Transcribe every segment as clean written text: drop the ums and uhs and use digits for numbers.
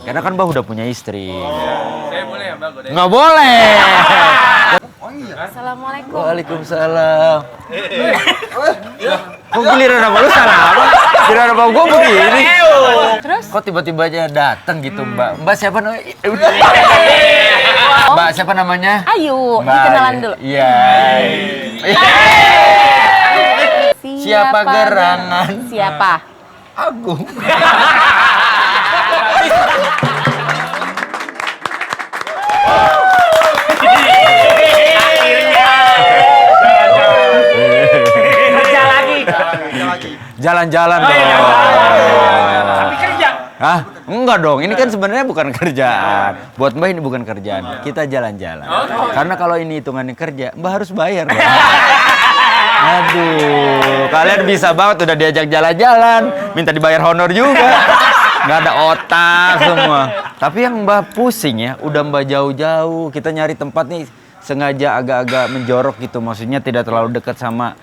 Karena kan Mbah udah punya istri. Saya boleh ya Mbak godain? Nggak boleh. Assalamualaikum. Waalaikumsalam. Kok giliran sama lu salah apa? Giliran sama gua begini. Terus? Kok tiba-tiba aja datang gitu Mbak? Mbak siapa namanya? Mbak siapa namanya? Ayu, Mbak, kenalan dulu. Iya. Siapa gerangan? Siapa? Agung. Kerja lagi. Jalan-jalan dong. Tapi kerja. Hah? Enggak dong, ini kan sebenarnya bukan kerjaan. Buat Mbak ini bukan kerjaan, kita jalan-jalan. Karena kalau ini hitungannya kerja, Mbak harus bayar dong. Aduh, kalian bisa banget udah diajak jalan-jalan, minta dibayar honor juga. Nggak ada otak semua. Tapi yang Mbak pusing ya, udah Mbak jauh-jauh, kita nyari tempat nih sengaja agak-agak menjorok gitu, maksudnya tidak terlalu dekat sama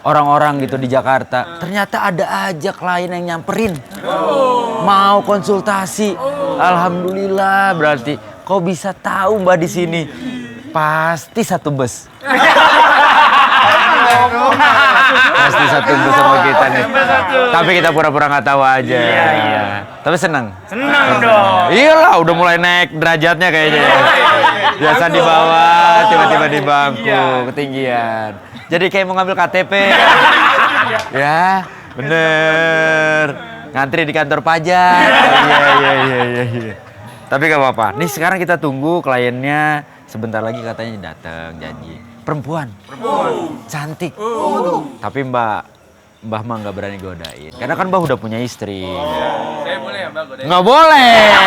orang-orang gitu di Jakarta. Ternyata ada aja klien yang nyamperin. Mau konsultasi. Alhamdulillah, berarti kok bisa tahu Mbak di sini? Pasti satu bus. Pasti satu bus sama kita nih. Tapi kita pura-pura nggak tahu aja. Iya. Tapi senang. Senang dong. Iyalah, udah mulai naik derajatnya kayaknya. Biasa di bawah, tiba-tiba di bangku, ketinggian. Jadi kayak mau ngambil KTP. Ya, bener. Ngantri di kantor pajak. Iya. Tapi gak apa-apa. Nih sekarang kita tunggu kliennya. Sebentar lagi katanya datang, janji. Perempuan. Cantik. Tapi Mbah mah nggak berani godain. Karena kan Mbah udah punya istri. Saya boleh ya Mbak godain? Nggak boleh.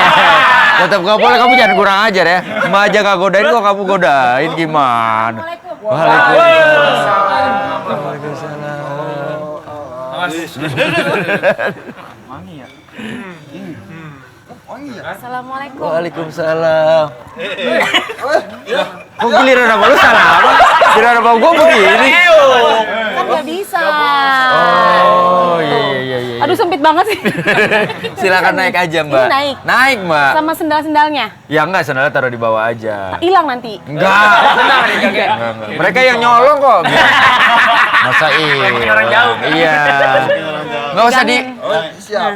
Tetap nggak boleh, kamu jangan kurang ajar ya. Mbak aja nggak godain, kok kamu godain gimana? Waalaikumsalam. Assalamualaikum. Waalaikumsalam. Kok giliran sama lu salah apa? Giliran sama gua begini. Kan nggak bisa. Oh iya. Aduh sempit banget sih. Silakan naik aja Mbak. Ini naik? Naik Mbak. Sama sendal-sendalnya? Ya enggak, sendalnya taruh di bawah aja. Hilang nanti? Enggak. Enggak. Mereka yang nyolong kok. Masa orang jauh. Iya. Enggak usah di Siap.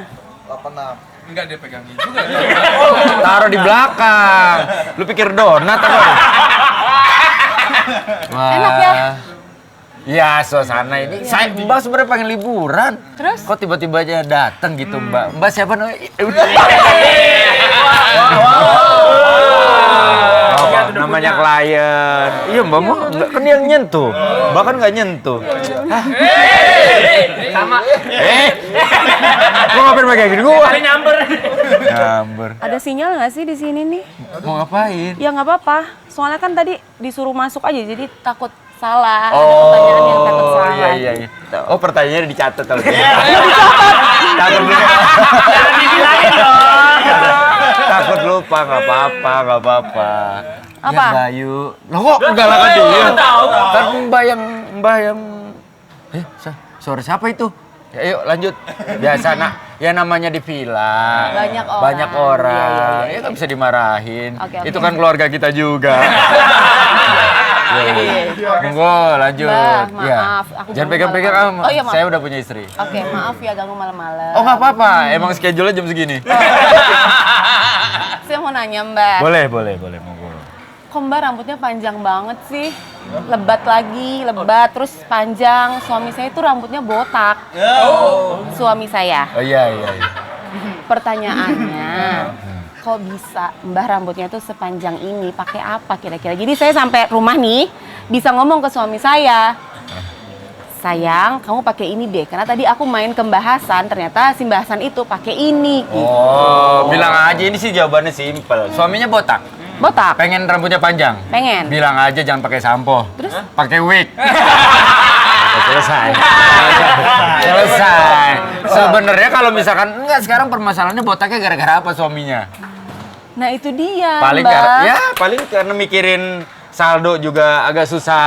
86. Enggak, dia pegangin juga. taruh di belakang. Lu pikir donat apa? Wah. Enak ya? Ya, suasana ini. Saya Mbak sebenarnya pengen liburan. Terus? Kok tiba-tiba aja datang gitu Mbak? Mbak siapa namanya? Namanya klien. Iya Mbak mah nggak kan yang nyentuh. Mbak kan nggak nyentuh. Sama. Lu ngapain pakai gini gua? Ada nyamber. Nyamber. Ada sinyal nggak sih di sini nih? Mau ngapain? Ya nggak apa-apa. Soalnya kan tadi disuruh masuk aja, jadi takut salah. Ada pertanyaan yang takut salah. Iya. Gitu. Oh, pertanyaannya dicatat kalau gitu. Jangan dibilangin dong. Takut lupa, nggak apa-apa. Apa? Ya Bayu. Loh kok galakan dia? Kan Mbak yang suara siapa itu? Ya, yuk lanjut. Biasa ya namanya di villa. Banyak orang. Ya nggak bisa dimarahin. Oke. Itu kan keluarga kita juga. Monggo lanjut. Mbak, Ya. maaf, aku Jangan ganggu pegang-pegang. malam-malam. Oh, iya, maaf. Saya udah punya istri. Oke, maaf ya ganggu malam-malam. Oh nggak apa-apa. Emang schedule-nya jam segini. Saya mau nanya Mbak. Boleh, monggo. Kok Mbak rambutnya panjang banget sih? Lebat lagi, terus panjang. Suami saya itu rambutnya botak. Suami saya. Oh iya. Pertanyaannya, kok bisa Mbah rambutnya tuh sepanjang ini? Pakai apa kira-kira? Jadi saya sampai rumah nih bisa ngomong ke suami saya. Sayang, kamu pakai ini deh. Karena tadi aku main ke Mbah Hasan, ternyata si Mbah Hasan itu pakai ini. Oh, bilang aja ini sih jawabannya simpel. Suaminya botak. Botak? Pengen rambutnya panjang? Pengen. Bilang aja jangan pakai sampo. Terus? Pakai wig. Selesai. Sebenarnya kalau misalkan enggak, sekarang permasalahannya botaknya gara-gara apa suaminya? Nah itu dia, Paling Mbak. paling karena mikirin saldo juga agak susah,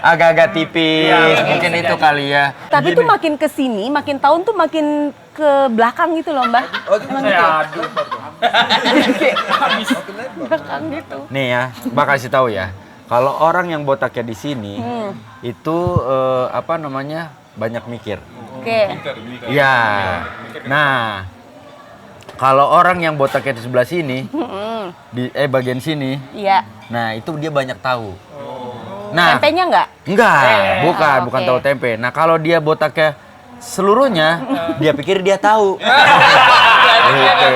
agak tipis. Mungkin itu kali ya. Tapi tuh makin kesini, makin tahun tuh makin ke belakang gitu loh Mbah. Emang gitu ya? Belakang gitu. Nih ya, Mbak kasih tahu ya. Kalau orang yang botaknya di sini itu apa namanya? Banyak mikir. Oke. Ya. Nah, kalau orang yang botaknya di sebelah sini, di bagian sini, Iya. nah itu dia banyak tahu. Nah, Tempenya nggak? enggak, bukan, Oh, bukan oke. tahu tempe. Nah, kalau dia botaknya seluruhnya, dia pikir dia tahu. Gitu.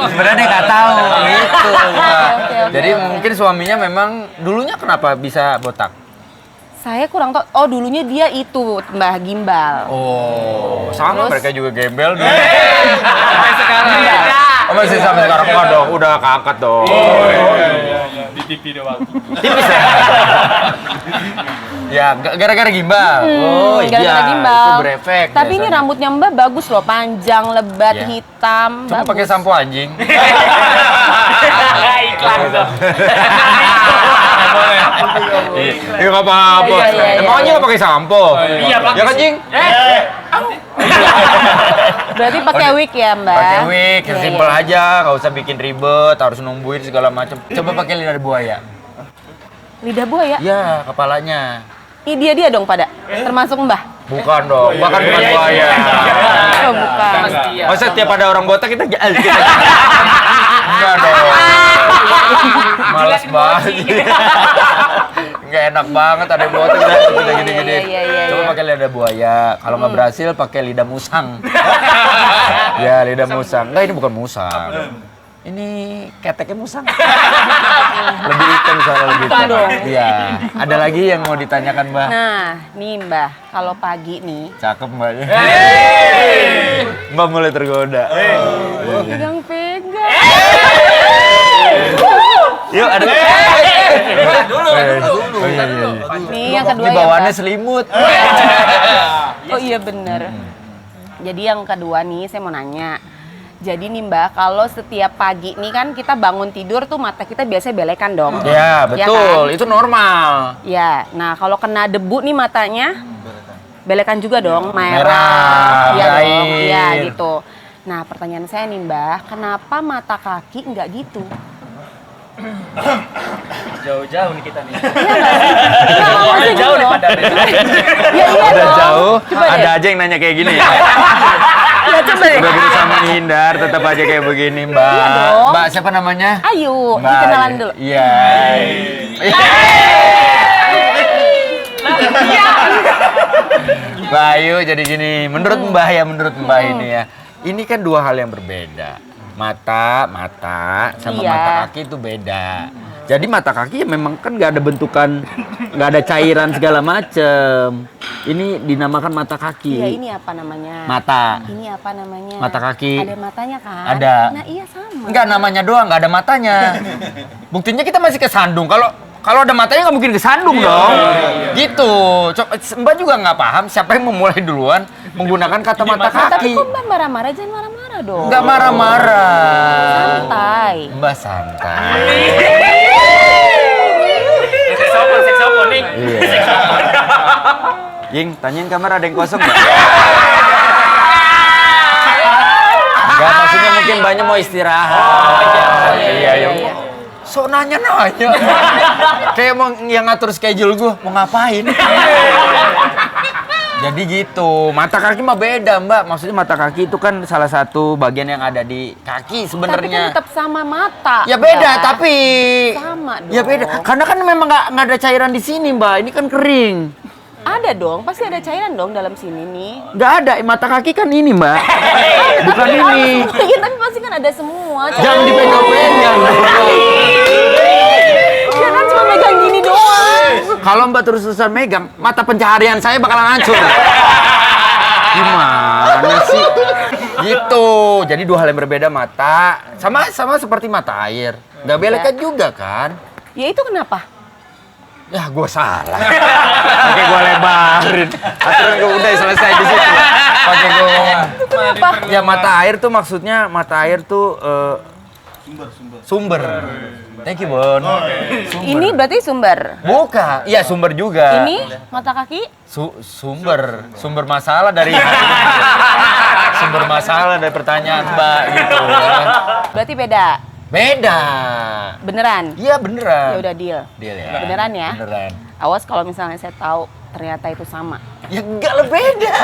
Sebenarnya dia nggak tahu, gitu. oke, Jadi oke. mungkin suaminya memang dulunya kenapa bisa botak? Saya kurang tahu. Oh, dulunya dia itu Mbah Gimbal. Oh, sama Terus? mereka juga gembel dulu. Sampai sekarang. Oh, masih sampai sekarang enggak dong, udah keangkat dong. Di TV doang. Tipis ya? Ya, gara-gara gimbal. Oh, Gara-gara iya, gimbal. itu berefek. Tapi ini biasanya. rambutnya Mbah bagus loh, panjang, lebat, Iya. hitam. Cuma bagus. pakai sampo anjing. Iklan dong. Iya nggak apa-apa. Iya, iya, iya. Emang anjing nggak pakai sampo? Iya, pakai Ya kan, sih. Jing? Berarti pakai wig ya Mbah? Pakai wig, Iya, simpel iya. aja, nggak usah bikin ribet, harus nungguin segala macam. Coba pakai lidah buaya. Lidah buaya? Ya, kepalanya. Ini dia dong pada, termasuk Mbah? Bukan dong, bahkan bukan iya, buaya. Oh, bukan. Masa tiap ada orang botak kita enggak dong. Males banget. Enggak enak banget ada botak kita gini-gini. Iya. Coba pakai lidah buaya. Kalau nggak berhasil pakai lidah musang. Ya, lidah musang. Enggak, ini bukan musang. Ini keteknya musang. Lebih hitam soalnya lebih hitam. dong. Iya. Ada lagi yang mau ditanyakan, Mbak? Nah, nih Mbah, kalau pagi nih, Cakep Mbaknya. Mbak mulai tergoda. pegang-pegang. Yuk ada. Dulu. Oh, iya. Nih yang kedua Ini ya bawaannya Mbah. selimut. Oh iya bener. Jadi yang kedua nih, saya mau nanya. Jadi nih Mbak, kalau setiap pagi nih kan kita bangun tidur tuh mata kita biasanya belekan dong. Ya, Ya betul. kan? Itu normal. Ya, nah kalau kena debu nih matanya, belekan juga dong, Merah, merah. Iya dong, air. iya gitu. Nah pertanyaan saya nih Mbak, kenapa mata kaki nggak gitu? Jauh-jauh nih kita nih. Nggak, maksudnya Jauh gitu nih loh. padannya. Ya iya Udah dong. jauh, Coba deh. ada aja yang nanya kayak gini ya. Ya, coba deh. Udah berusaha menghindar, tetap aja kayak begini, Mbak. Iya dong. Mbak siapa namanya? Ayo, Mbak. dikenalan dulu. Iya. Mbak Ayu jadi gini, menurut Mbak ya, menurut Mbak ini ya. Ini kan dua hal yang berbeda. Mata sama Iya. mata kaki itu beda. Jadi mata kaki ya memang kan nggak ada bentukan, nggak ada cairan segala macem. Ini dinamakan mata kaki. Iya, ini apa namanya? Mata. Ini apa namanya? Mata kaki. Ada matanya kan? Ada. Nah iya sama. Enggak, namanya doang, nggak ada matanya. Buktinya kita masih kesandung. Kalau ada matanya nggak mungkin kesandung dong. Gitu. Mbak juga nggak paham siapa yang memulai duluan menggunakan kata mata Tapi kaki. kok Mbak marah-marah? Jangan marah-marah dong. Nggak marah-marah. Santai. Mbak santai. Seksopon nih. Iya. Ying, tanyain kamar ada yang kosong nggak? Nggak, maksudnya mungkin banyak mau istirahat. Iya, iya. So nanya. Kayak mau yang ngatur schedule gue, mau ngapain? Jadi gitu, mata kaki mah beda Mbak. Maksudnya mata kaki itu kan salah satu bagian yang ada di kaki Tapi kan sebenarnya. tetap sama mata. Ya beda, Mbak. tapi Sama dong. ya beda. Karena kan memang nggak ada cairan di sini Mbak. Ini kan kering. Ada dong, pasti ada cairan dong dalam sini nih. Nggak ada, mata kaki kan ini Mbak. Bukan ini. Iya, tapi pasti kan ada semua. Jangan dipegang-pegang. Ya kan cuma megang gini doang. Kalau Mbak terus-terusan megang, mata pencaharian saya bakalan hancur. Gimana sih? Gitu. Jadi dua hal yang berbeda mata. Sama seperti mata air. Nggak belekan juga kan? Ya itu kenapa? Ya gue salah. Pakai gue lebarin. Aturan gue udah selesai di situ. Pakai gue. Kenapa? Ya mata air tuh maksudnya mata air tuh Sumber. Thank you, Bon. Ini berarti sumber. Bukan. Iya, sumber juga. Ini mata kaki. Sumber masalah dari sumber masalah dari pertanyaan Mbak gitu ya. Berarti beda. Beda. Beneran? Iya beneran. Ya udah deal. Deal ya. Beneran ya? Beneran. Awas kalau misalnya saya tahu ternyata itu sama. Ya enggak lah beda.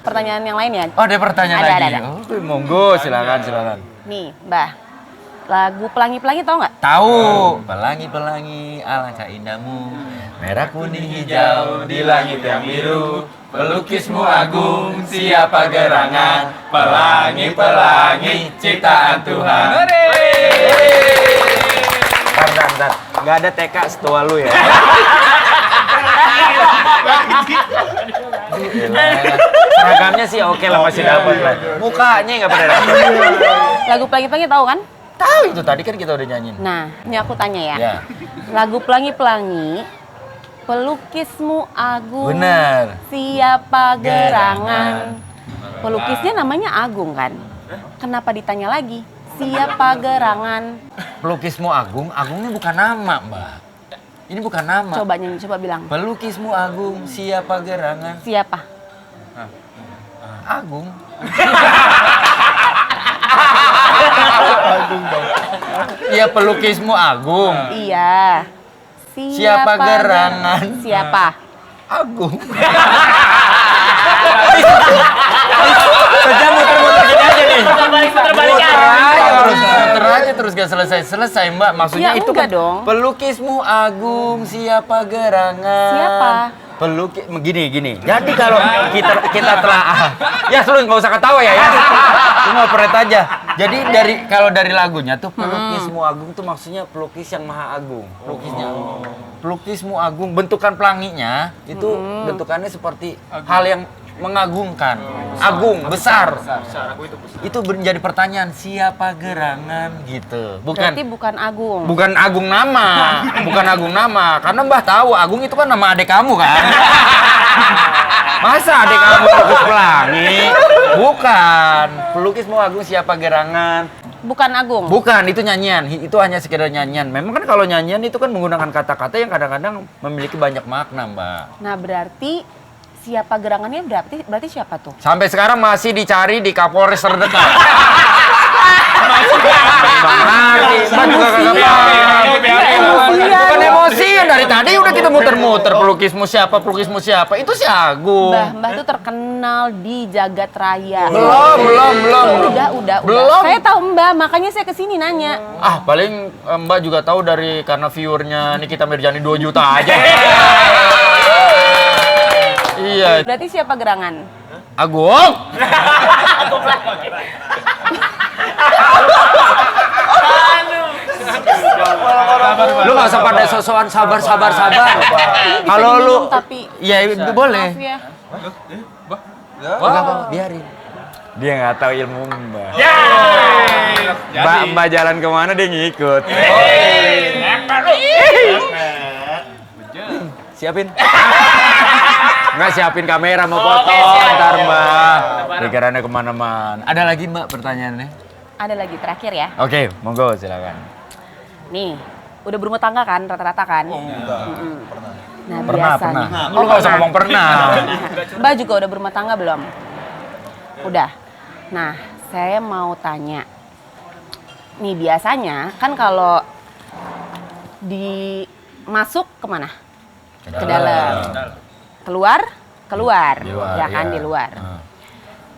Pertanyaan yang lain ya? Oh, ada pertanyaan Ada, lagi. ada. Oh, monggo, silakan. Nih, Mbah. Lagu Pelangi-Pelangi tahu nggak? Tahu. Pelangi-pelangi alangkah indahmu. Merah kuning hijau di langit yang biru. Pelukismu agung, siapa gerangan. Pelangi-pelangi ciptaan Tuhan. Bentar. Nggak ada TK setua lu ya. Seragamnya sih oke lah, masih dapat lah. Mukanya nggak pada dapat. Lagu Pelangi-Pelangi tahu kan? Tahu itu tadi kan kita udah nyanyiin. Nah, ini aku tanya ya. Ya. Lagu Pelangi-Pelangi, pelukismu agung. Benar. Siapa gerangan? Pelukisnya namanya Agung kan? Kenapa ditanya lagi? Siapa gerangan? Pelukismu agung, agungnya bukan nama, Mbak. Ini bukan nama. Coba nyanyi, coba bilang. Pelukismu agung, siapa gerangan? Siapa? Agung. Iya, pelukismu agung. Iya. Siapa gerangan? Siapa? Agung. Kerja muter-muter gini aja nih. Putar balik aja. Muter aja terus gak selesai Mbak. Maksudnya Ya, itu enggak kan dong. pelukismu agung, siapa gerangan? Siapa? Pelukis gini. Jadi kalau kita telah ya lu nggak usah ketawa ya. Lu ngoperate aja. Jadi kalau dari lagunya tuh pelukismu agung tuh maksudnya pelukis yang maha agung. Pelukisnya. Pelukismu agung, bentukan pelanginya itu bentukannya seperti hal yang mengagumkan, agung, besar. Itu menjadi pertanyaan, siapa gerangan gitu. Berarti bukan Agung. Bukan Agung nama, karena Mbah tahu Agung itu kan nama adik kamu kan. Masa adik kamu pelukis pelangi? Bukan. Pelukismu Agung, siapa gerangan? Bukan Agung. Bukan, itu nyanyian. Itu hanya sekedar nyanyian. Memang kan kalau nyanyian itu kan menggunakan kata-kata yang kadang-kadang memiliki banyak makna, Mbak. Nah, berarti siapa gerangannya berarti siapa tuh? Sampai sekarang masih dicari di Kapolres terdekat. Mbak juga kagak tahu. Bukan emosian, dari tadi udah kita muter-muter. Pelukismu siapa? Itu si Agung. Mbah tuh terkenal di jagat raya. Belum. Udah. Belum. Saya tahu Mbah, makanya saya kesini nanya. Paling Mbak juga tahu karena viewernya Nikita Mirjani 2 juta aja. Iya. Berarti siapa gerangan? Agung. Lu nggak usah pada sosokan sabar. Kalau lu, tapi ya boleh. maaf ya. Enggak apa, biarin. Dia nggak tahu ilmu Mbak. Jadi. Mbak jalan kemana dia ngikut. Siapin. Nggak siapin kamera mau foto, ntar Mbak. Pikirannya kemana-mana. Ada lagi Mbak pertanyaannya? Ada lagi terakhir ya. Oke, monggo silakan. Nih, udah berumah tangga kan rata-rata kan? Nah, Pernah. biasanya. Lu nggak usah ngomong pernah. Mbak juga udah berumah tangga belum? Udah. Nah, saya mau tanya. Nih biasanya kan kalau masuk kemana? Ke dalam. Keluar? Di luar, Ya kan, iya. di luar.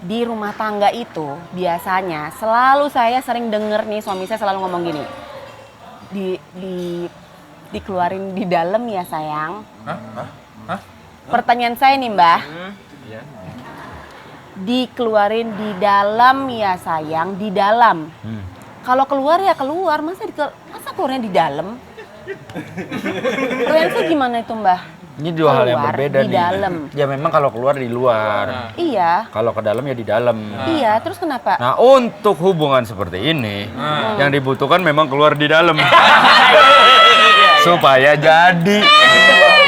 Di rumah tangga itu biasanya selalu saya sering denger nih suami saya selalu ngomong gini. Dikeluarin di dalam ya sayang. Pertanyaan saya nih Mbah. Dikeluarin di dalam ya sayang, di dalam. Kalau keluar ya keluar, masa keluarnya di dalam? Pertanyaan saya gimana itu Mbah? Ini dua hal yang Keluar berbeda di nih. dalam. Ya memang kalau keluar di luar. Iya. Kalau ke dalam ya di dalam. Iya, terus kenapa? Nah, untuk hubungan seperti ini, yang dibutuhkan memang keluar di dalam. Supaya jadi.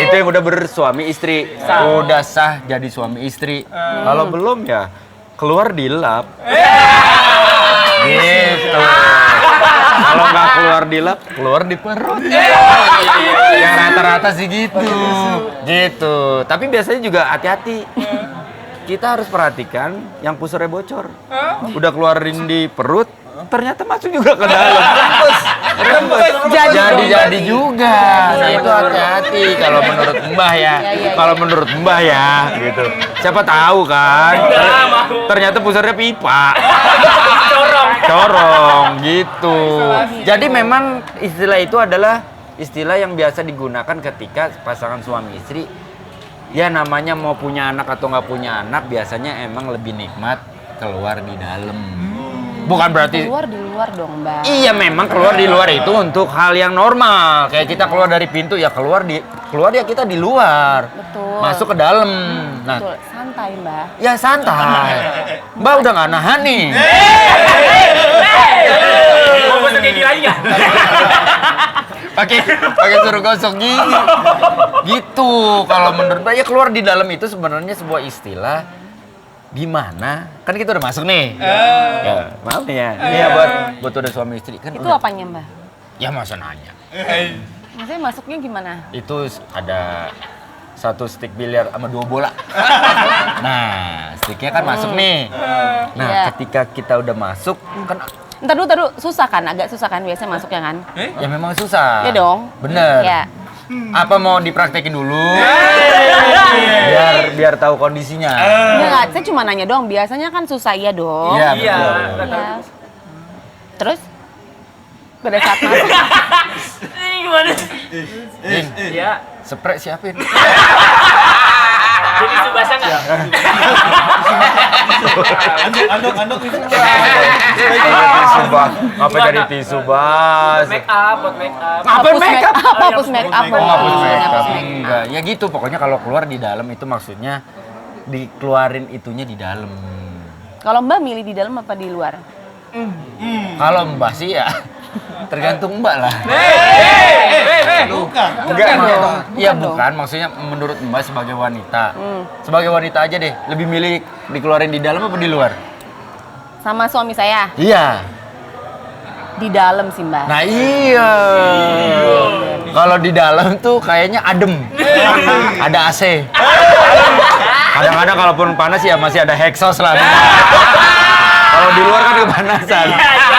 Itu yang udah bersuami istri. Udah sah jadi suami istri. Kalau belum ya keluar di lap. Gitu. di lap, keluar di perut. Yang rata-rata sih gitu. Gitu. Tapi biasanya juga hati-hati. Kita harus perhatikan yang pusernya bocor. Udah keluarin di perut, ternyata masuk juga ke dalam. Jadi juga. Nah, itu hati-hati kalau menurut Mbah ya. Kalau menurut Mbah ya, gitu. Siapa tahu kan? Ternyata pusarnya pipa. Corong gitu. Jadi memang istilah itu adalah istilah yang biasa digunakan ketika pasangan suami istri ya namanya mau punya anak atau nggak punya anak biasanya emang lebih nikmat keluar di dalam. Bukan berarti Keluar di luar dong, Mbak. iya memang keluar di luar itu untuk hal yang normal. Kayak kita keluar dari pintu ya keluar ya kita di luar. Betul. Masuk ke dalam. Nah, Betul, santai, Mbak. ya santai. Mbak udah nggak nahan nih. Mau masuk gigi lagi nggak? pakai suruh gosok gigi. Gitu. Kalau menurut Mbak ya keluar di dalam itu sebenarnya sebuah istilah gimana? Kan kita udah masuk nih. Ya, maaf nih ya. Ini ya buat udah suami istri kan Itu udah. apanya, Mbak? Ya masa nanya. Maksudnya masuknya gimana? Itu ada 1 stick biliar sama 2 bola. Nah, sticknya kan masuk nih. Nah, Iya. ketika kita udah masuk kan Ntar dulu, susah kan? Agak susah kan biasanya masuknya kan? ya memang susah. Iya dong. Bener. Ya. Apa mau dipraktekin dulu? Biar tahu kondisinya. Enggak, saya cuma nanya doang. Biasanya kan susah, iya dong. Iya, Iya. betul. Iya. Terus? Pada saat masuk, Ini gimana sih? Ding, Iya. spray siapin. Jadi subasa nggak? Andok itu. Tisu bas. Ngapa jadi tisu bas? Make up, buat make up. Ngapain make up? hapus make up. Oh, hapus make up. Hapus make up. Enggak. Ya gitu pokoknya kalau keluar di dalam itu maksudnya dikeluarin itunya di dalam. Kalau Mbak milih di dalam apa di luar? Kalau Mbak sih ya tergantung Mbak lah. Bukan. Enggak, iya dong. bukan. Maksudnya menurut Mbak sebagai wanita. Sebagai wanita aja deh, lebih milih dikeluarin di dalam apa di luar? Sama suami saya Iya. di dalam sih, Mbak. Nah iya. Kalau di dalam tuh kayaknya adem. Ada AC. Kadang-kadang kalaupun panas ya masih ada hexos lah. Kalau di luar kan kepanasan.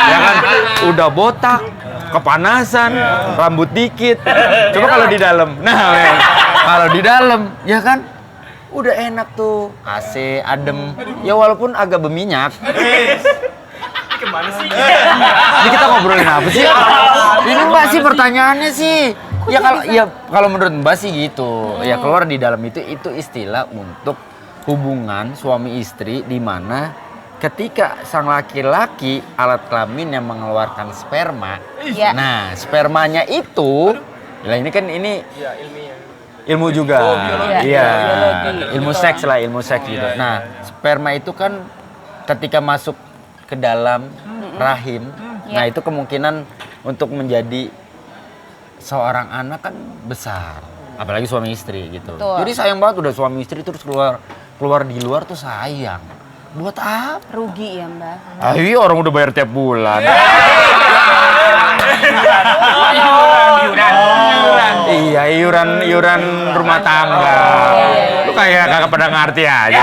Ya kan udah botak, kepanasan, rambut dikit. Coba kalau di dalam. Nah, men, kalau di dalam ya kan udah enak tuh. AC adem. Ya walaupun agak berminyak. Kemana sih? Ini kita ngobrolin apa sih? Ini Mbak sih pertanyaannya sih. Ya kalau menurut Mbak sih gitu. Ya keluar di dalam itu istilah untuk hubungan suami istri di mana ketika sang laki-laki alat kelamin yang mengeluarkan sperma. Iya. Nah, spermanya itu ini kan ilmu juga. biologi. Iya. Biologi. Ilmu seks lah, ilmu seks gitu. Nah, sperma itu kan ketika masuk ke dalam rahim, nah itu kemungkinan untuk menjadi seorang anak kan besar, apalagi suami istri gitu. Betul. Jadi sayang banget udah suami istri terus keluar di luar tuh sayang. Buat apa? Rugi ya, Mbak. Ayo orang udah bayar tiap bulan. Iya, iuran rumah tangga. Lu kayak kagak pada ngerti aja.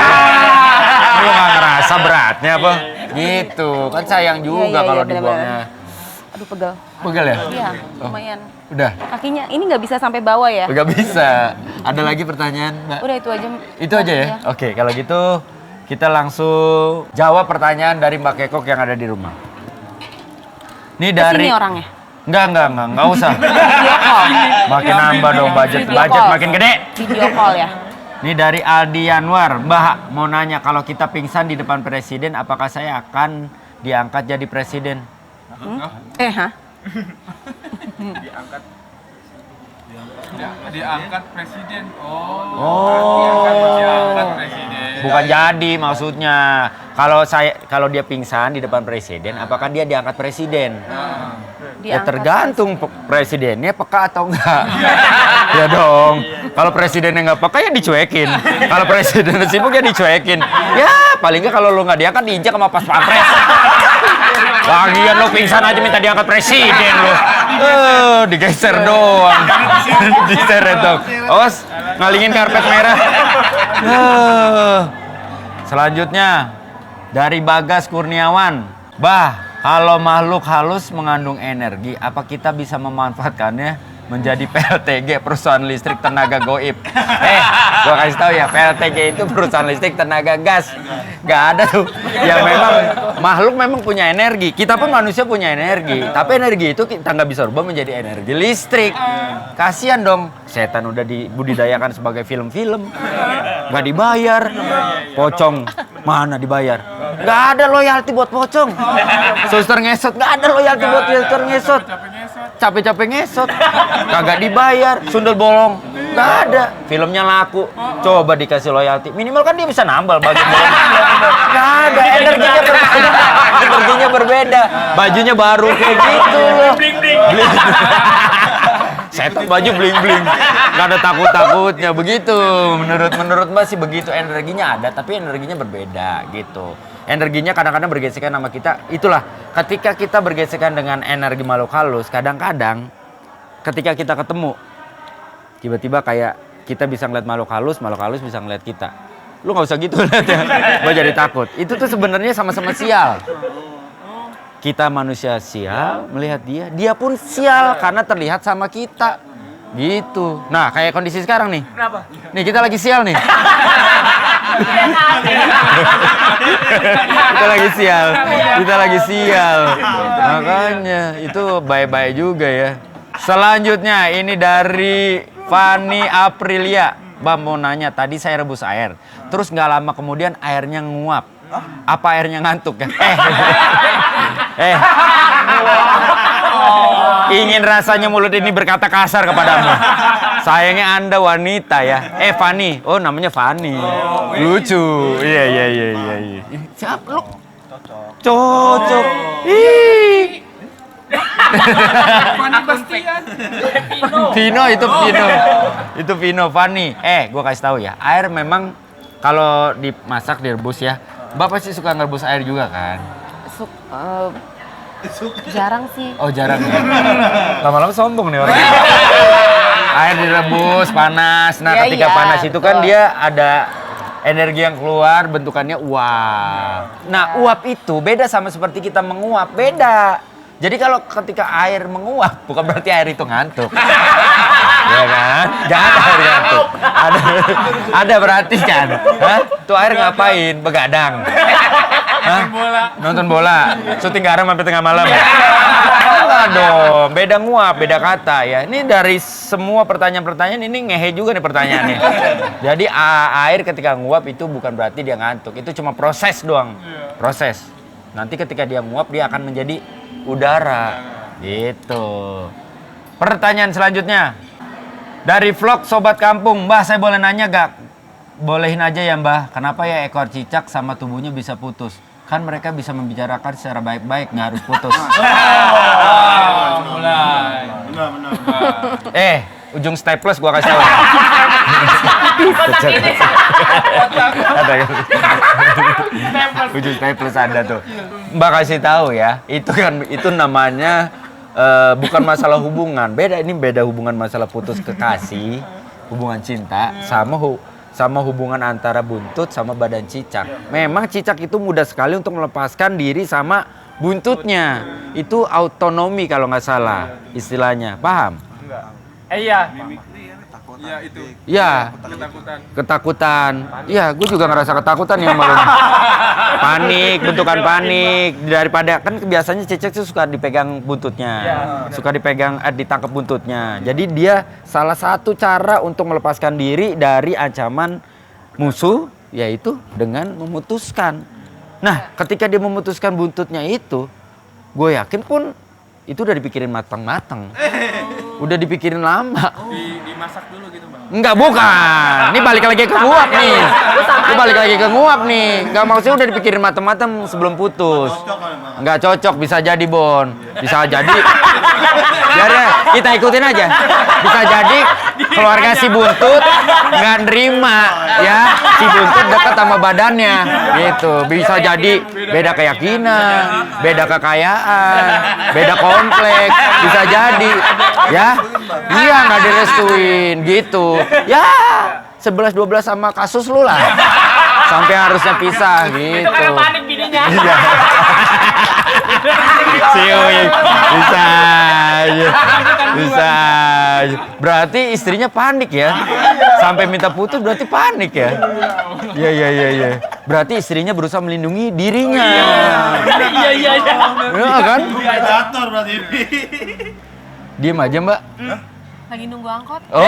Lu nggak ngerasa beratnya apa? Gitu, kan sayang juga kalau dibuangnya. Aduh, pegel. Pegel ya? Iya, lumayan. Udah, Kakinya ini nggak bisa sampai bawah ya? nggak bisa. Ada lagi pertanyaan, Mbak? Udah itu aja. Itu aja ya? Iya. Oke, kalau gitu kita langsung jawab pertanyaan dari Mbak Kekok yang ada di rumah. Ini dari Kesini orangnya. Enggak usah. Video call. Makin nambah dong budget Video call. makin gede. Video call ya. Ini dari Aldi Yanwar. Mbak mau nanya kalau kita pingsan di depan presiden apakah saya akan diangkat jadi presiden? Hah? Diangkat presiden. Oh. Diangkat presiden. Bukan jadi maksudnya. Kalau dia pingsan di depan presiden, apakah dia diangkat presiden? Ya Diangkat tergantung presidennya peka atau enggak. Ya dong. Kalau presidennya enggak peka ya dicuekin. Kalau presidennya sibuk ya dicuekin. Ya paling enggak kalau lu enggak diangkat diinjak sama pas pampres. Lagian lu pingsan aja minta diangkat presiden lu. Digeser doang. Diseret dong. Awas, ngalingin karpet merah. Selanjutnya dari Bagas Kurniawan. Bah, kalau makhluk halus mengandung energi, apa kita bisa memanfaatkannya menjadi PLTG, perusahaan listrik tenaga goib? Gua kasih tahu ya, PLTG itu perusahaan listrik tenaga gas. Nggak ada tuh. Ya memang makhluk memang punya energi. Kita pun manusia punya energi. Tapi energi itu kita nggak bisa rubah menjadi energi listrik. Kasihan dong. Setan udah dibudidayakan sebagai film-film. Nggak dibayar. Pocong mana dibayar? Nggak ada loyalty buat pocong. Suster ngesot, nggak ada loyalty buat suster ngesot. Capek-capek ngesot, kagak dibayar. Sundel bolong, nggak ada. Filmnya laku, coba dikasih loyalty. Minimal kan dia bisa nambal baju bolong. Nggak ada, energinya berbeda. Bajunya baru kayak gitu loh. Setan baju bling-bling, nggak ada takut-takutnya begitu. Menurut Mbak sih begitu, energinya ada, tapi energinya berbeda gitu. Energinya kadang-kadang bergesekan sama kita. Itulah, ketika kita bergesekan dengan energi makhluk halus, kadang-kadang ketika kita ketemu, tiba-tiba kayak kita bisa ngeliat makhluk halus bisa ngeliat kita. Lu nggak usah gitu liatnya, gue jadi takut. Itu tuh sebenarnya sama-sama sial. Kita manusia sial melihat dia pun sial karena terlihat sama kita. Gitu. Nah, kayak kondisi sekarang nih. Kenapa? Nih, kita lagi sial nih. Kita lagi sial. Makanya itu bye-bye juga ya. Selanjutnya ini dari Fanny Aprilia. Bang mau nanya, tadi saya rebus air. Terus nggak lama kemudian airnya nguap. Apa airnya ngantuk ya? Ingin rasanya mulut ini berkata kasar kepadamu. Sayangnya Anda wanita ya. Fanny. Oh, namanya Fanny. Lucu. Iya. Siapa lu? Cocok. Ih. Fanny Bastian. Vino itu Vino. Itu Vino, Fanny. Gua kasih tahu ya. Air memang kalau dimasak direbus ya. Bapak sih suka ngerebus air juga kan? Jarang sih. Oh, jarang ya. Lama-lama sombong nih orang. Air direbus panas. Nah, ketika panas itu kan dia ada energi yang keluar, bentukannya uap. Nah, uap itu beda sama seperti kita menguap, beda. Jadi kalau ketika air menguap, bukan berarti air itu ngantuk. Ya kan? Jangan air ngantuk. Ada berarti kan? Hah? Tuh air ngapain? Begadang. Hah? Nonton bola. Syuting garam sampai tengah malam. Enggak dong. Beda nguap, beda kata ya. Ini dari semua pertanyaan-pertanyaan ini ngehe juga nih pertanyaannya. Jadi air ketika nguap itu bukan berarti dia ngantuk. Itu cuma proses doang. Proses. Nanti ketika dia nguap dia akan menjadi udara. Gitu. Pertanyaan selanjutnya. Dari vlog Sobat Kampung, Mbah saya boleh nanya gak? Bolehin aja ya Mbah, kenapa ya ekor cicak sama tubuhnya bisa putus? Kan mereka bisa membicarakan secara baik-baik, nggak harus putus. Mulai. Benar. Ujung staples gua kasih tahu. Ada kan? Ujung staples ada tuh. Mbak kasih tahu ya, itu namanya bukan masalah hubungan. Ini beda hubungan masalah putus kekasih, hubungan cinta sama hubungan antara buntut sama badan cicak. Memang cicak itu mudah sekali untuk melepaskan diri sama buntutnya. Itu autonomi kalau nggak salah istilahnya. Paham? Iya. Iya itu. Ya, ketakutan. Iya, gue juga ngerasa ketakutan ya malu. Panik, bentukan panik. Daripada kan biasanya cicak tuh suka dipegang buntutnya, suka ditangkap buntutnya. Jadi dia salah satu cara untuk melepaskan diri dari ancaman musuh, yaitu dengan memutuskan. Nah, ketika dia memutuskan buntutnya itu, gue yakin pun itu udah dipikirin matang-matang. Udah dipikirin lama. Dimasak dulu gitu, Bang. Enggak, bukan. Ini balik lagi ke nguap nih. Ini balik lagi ke nguap nih. Enggak, maksudnya udah dipikirin matang-matang sebelum putus. Enggak cocok, bisa jadi Bon. Bisa jadi. Biar ya, kita ikutin aja. Bisa jadi keluarga si Buntut nggak nerima ya si Buntut dekat sama badannya gitu. Bisa jadi beda keyakinan, beda kekayaan, beda kompleks, bisa jadi ya. Iya nggak direstuin gitu. Ya 11-12 sama kasus lu lah. Sampai harusnya pisah gitu. Itu karena panik bininya. Iya. Siuing. Bisa aja. Bisa aja. Berarti istrinya panik ya? Sampai minta putus berarti panik ya? Iya. Berarti istrinya berusaha melindungi dirinya. Iya. Iya kan? Predator berarti ini. Diem aja mbak. Lagi nunggu angkot. Oh.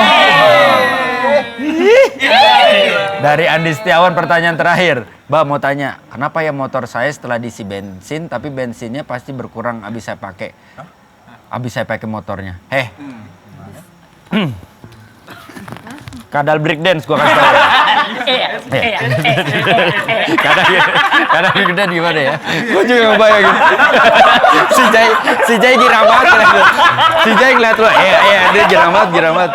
Dari Andi Setiawan pertanyaan terakhir. Mbak mau tanya, kenapa ya motor saya setelah diisi bensin tapi bensinnya pasti berkurang abis saya pakai? Abis saya pakai motornya. Kadal breakdance gua kasih tahu. Kadal breakdance gimana ya? Gua juga ngebayangin. Si Jai girang banget. Si Jai ngeliat lu. Dia girang banget.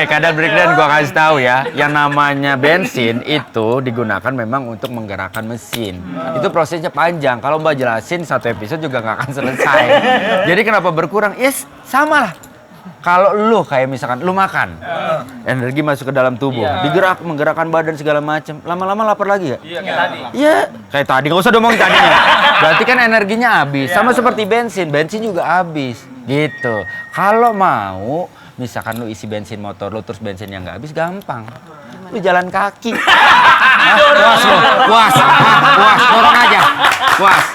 Kadal breakdance gua kasih tahu ya. Yang namanya bensin itu digunakan memang untuk menggerakkan mesin. Itu prosesnya panjang. Kalau Mbak jelasin satu episode juga nggak akan selesai. Jadi kenapa berkurang? Yes, sama lah. Kalau lu kayak misalkan lu makan, energi masuk ke dalam tubuh, menggerakkan badan segala macam, lama-lama lapar lagi ya? Iya kayak tadi. Iya, kayak tadi nggak usah ngomong tadinya. Berarti kan energinya habis, sama seperti bensin juga habis, gitu. Kalau mau, misalkan lu isi bensin motor lu terus bensinnya nggak habis, gampang. Lu jalan kaki. Puas, dorong aja, puas.